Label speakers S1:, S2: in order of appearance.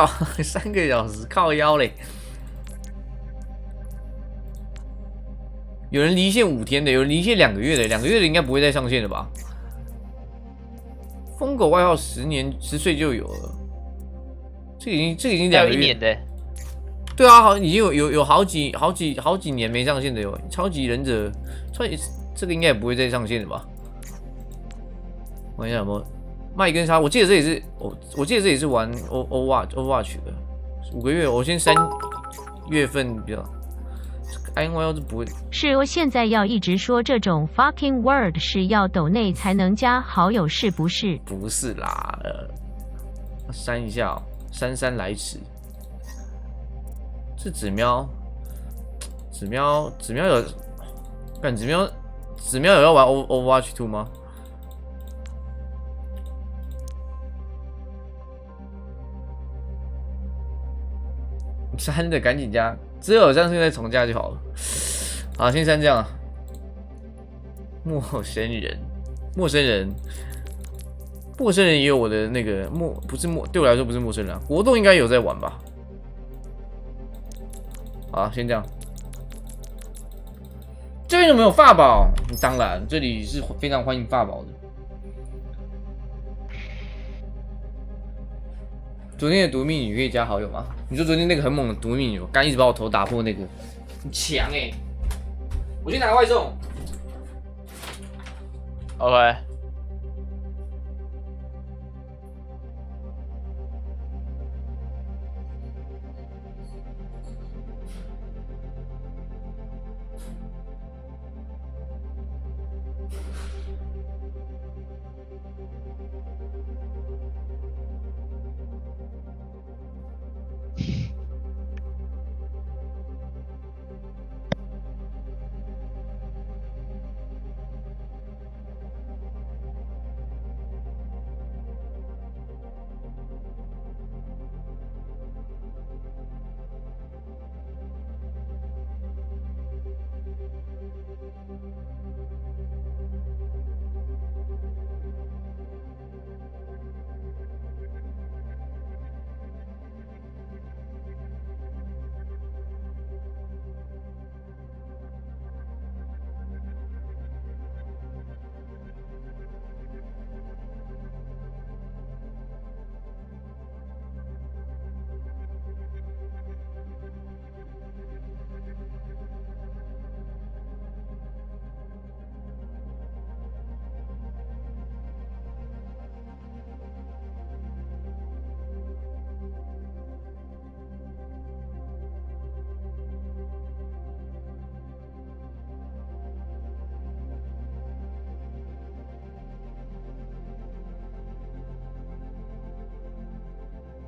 S1: 3个小时靠腰嘞。有人离线5天的，有人离线2个月的，2个月的应该不会再上线了吧？疯狗外号10岁就有了，这已经2个月
S2: 1年的。
S1: 对啊，好，已经有好几年没上线的有，超级忍者，这个应该也不会再上线了吧？我看一下有没有麦根沙，我记得这也是我记得这也是玩 Overwatch 的5个月，我先3月份比较。INY 是不会。
S3: 是哦，现在要一直说这种 fucking word 是要抖内才能加好友是不是？
S1: 不是啦，删一下哦，姗姗来迟。是子喵有，干子喵有要玩 Overwatch 2吗？删的赶紧加，只有上次再重加就好了。好，先删这样啊。陌生人也有我的那个不是对我来说不是陌生人啊，国栋应该有在玩吧。好，先这样。这边有没有法宝？当然，这里是非常欢迎法宝的。昨天的毒命女可以加好友吗？你说昨天那个很猛的毒命女，刚一直把我头打破那个，很强欸。我去拿外送。
S2: OK。